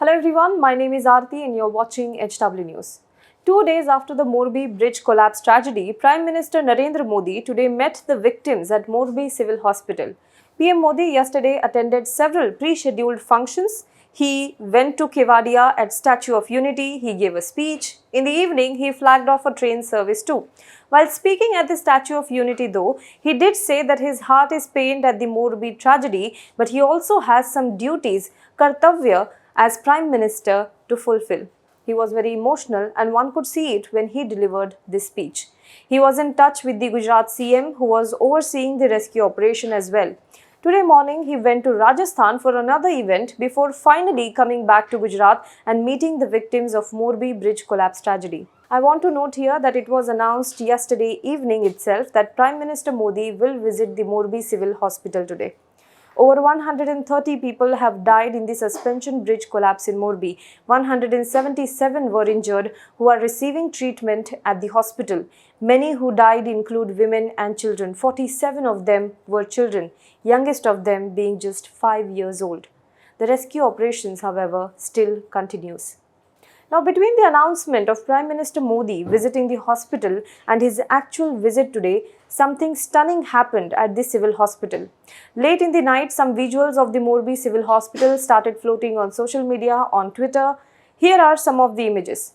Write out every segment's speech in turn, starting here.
Hello everyone, my name is Arti and you're watching HW News. 2 days after the Morbi bridge collapse tragedy, Prime Minister Narendra Modi today met the victims at Morbi Civil Hospital. PM Modi yesterday attended several pre-scheduled functions. He went to Kevadia at Statue of Unity, he gave a speech. In the evening, he flagged off a train service too. While speaking at the Statue of Unity though, he did say that his heart is pained at the Morbi tragedy, but he also has some duties, kartavya, as Prime Minister to fulfill. He was very emotional and one could see it when he delivered this speech. He was in touch with the Gujarat CM who was overseeing the rescue operation as well. Today morning, he went to Rajasthan for another event before finally coming back to Gujarat and meeting the victims of Morbi bridge collapse tragedy. I want to note here that it was announced yesterday evening itself that Prime Minister Modi will visit the Morbi Civil Hospital today. Over 130 people have died in the suspension bridge collapse in Morbi. 177 were injured who are receiving treatment at the hospital. Many who died include women and children. 47 of them were children, youngest of them being just 5 years old. The rescue operations, however, still continues. Now, between the announcement of Prime Minister Modi visiting the hospital and his actual visit today, something stunning happened at the civil hospital. Late in the night, some visuals of the Morbi Civil Hospital started floating on social media, on Twitter. Here are some of the images.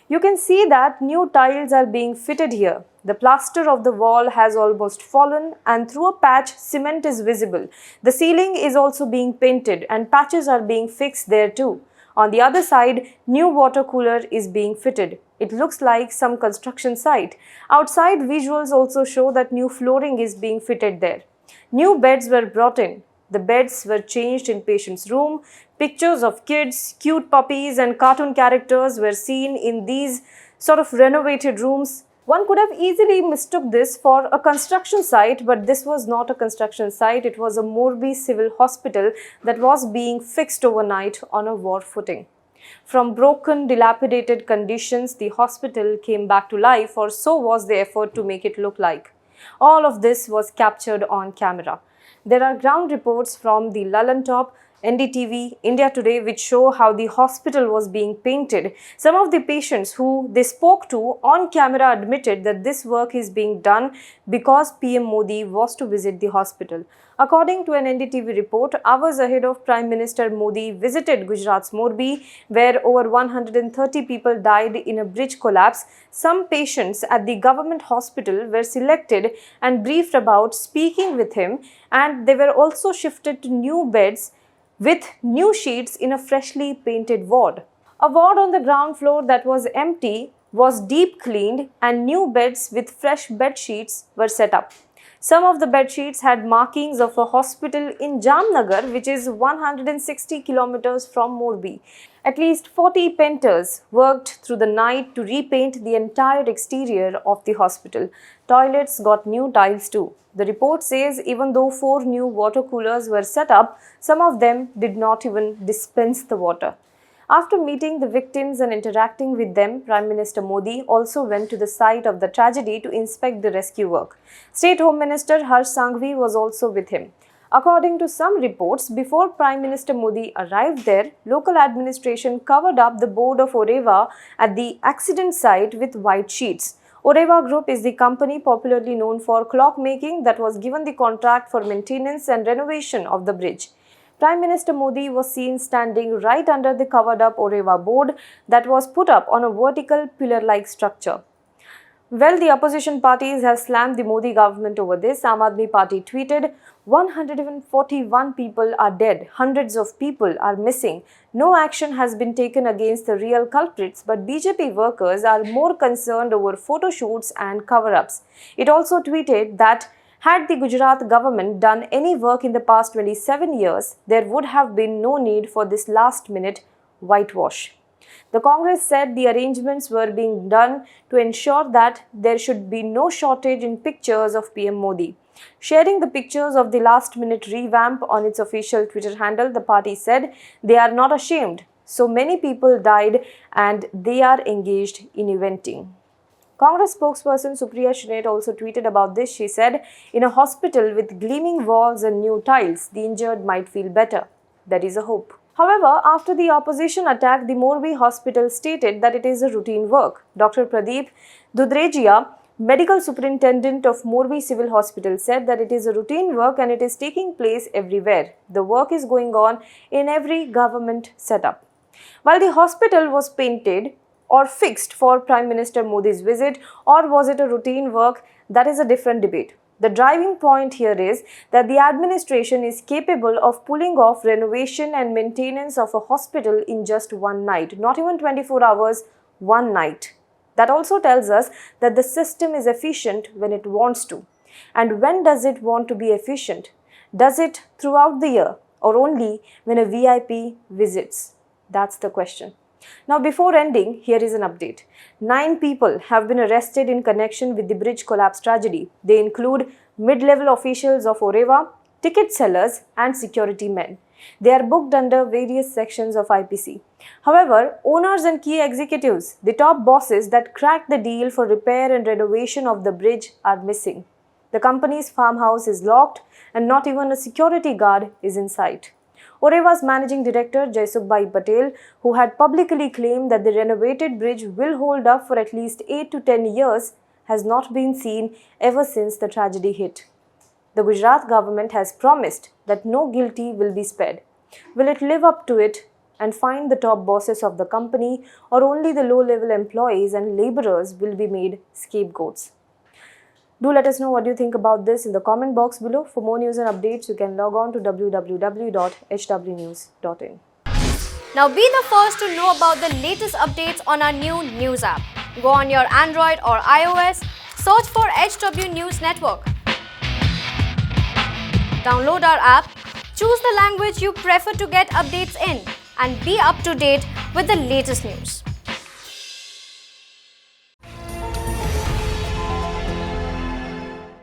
You can see that new tiles are being fitted here. The plaster of the wall has almost fallen and through a patch, cement is visible. The ceiling is also being painted and patches are being fixed there too. On the other side, new water cooler is being fitted. It looks like some construction site. Outside, visuals also show that new flooring is being fitted there. New beds were brought in. The beds were changed in patient's room. Pictures of kids, cute puppies and cartoon characters were seen in these sort of renovated rooms. One could have easily mistook this for a construction site, but this was not a construction site. It was a Morbi Civil Hospital that was being fixed overnight on a war footing. From broken, dilapidated conditions, the hospital came back to life, or so was the effort to make it look like. All of this was captured on camera. There are ground reports from the Lalan Top, NDTV, India Today, which show how the hospital was being painted. Some of the patients who they spoke to on camera admitted that this work is being done because PM Modi was to visit the hospital. According to an NDTV report, hours ahead of Prime Minister Modi visited Gujarat's Morbi, where over 130 people died in a bridge collapse. Some patients at the government hospital were selected and briefed about speaking with him, and they were also shifted to new beds with new sheets in a freshly painted ward. A ward on the ground floor that was empty was deep cleaned and new beds with fresh bed sheets were set up. Some of the bed sheets had markings of a hospital in Jamnagar, which is 160 kilometers from Morbi. At least 40 painters worked through the night to repaint the entire exterior of the hospital. Toilets got new tiles too. The report says even though 4 new water coolers were set up, some of them did not even dispense the water. After meeting the victims and interacting with them, Prime Minister Modi also went to the site of the tragedy to inspect the rescue work. State Home Minister Harsh Sanghvi was also with him. According to some reports, before Prime Minister Modi arrived there, local administration covered up the board of Oreva at the accident site with white sheets. Oreva Group is the company popularly known for clock making that was given the contract for maintenance and renovation of the bridge. Prime Minister Modi was seen standing right under the covered-up Oreva board that was put up on a vertical pillar-like structure. Well, the opposition parties have slammed the Modi government over this. Aam Aadmi Party tweeted, 141 people are dead, hundreds of people are missing. No action has been taken against the real culprits, but BJP workers are more concerned over photo shoots and cover-ups. It also tweeted that had the Gujarat government done any work in the past 27 years, there would have been no need for this last-minute whitewash. The Congress said the arrangements were being done to ensure that there should be no shortage in pictures of PM Modi. Sharing the pictures of the last-minute revamp on its official Twitter handle, the party said they are not ashamed. So many people died and they are engaged in eventing. Congress spokesperson Supriya Shrinet also tweeted about this. She said, in a hospital with gleaming walls and new tiles, the injured might feel better. There is a hope. However, after the opposition attack, the Morbi hospital stated that it is a routine work. Dr. Pradeep Dudrejia, medical superintendent of Morbi Civil Hospital, said that it is a routine work and it is taking place everywhere. The work is going on in every government setup. While the hospital was painted or fixed for Prime Minister Modi's visit, or was it a routine work, that is a different debate. The driving point here is that the administration is capable of pulling off renovation and maintenance of a hospital in just one night, not even 24 hours, one night. That also tells us that the system is efficient when it wants to. And when does it want to be efficient? Does it throughout the year or only when a VIP visits? That's the question. Now, before ending, here is an update. 9 people have been arrested in connection with the bridge collapse tragedy. They include mid-level officials of Oreva, ticket sellers and security men. They are booked under various sections of IPC. However, owners and key executives, the top bosses that cracked the deal for repair and renovation of the bridge, are missing. The company's farmhouse is locked and not even a security guard is in sight. Oreva's managing director Jaisukbai Patel, who had publicly claimed that the renovated bridge will hold up for at least 8 to 10 years, has not been seen ever since the tragedy hit. The Gujarat government has promised that no guilty will be spared. Will it live up to it and find the top bosses of the company, or only the low-level employees and laborers will be made scapegoats? Do let us know what you think about this in the comment box below. For more news and updates, you can log on to www.hwnews.in. Now be the first to know about the latest updates on our new news app. Go on your Android or iOS, search for HW News Network. Download our app, choose the language you prefer to get updates in, and be up to date with the latest news.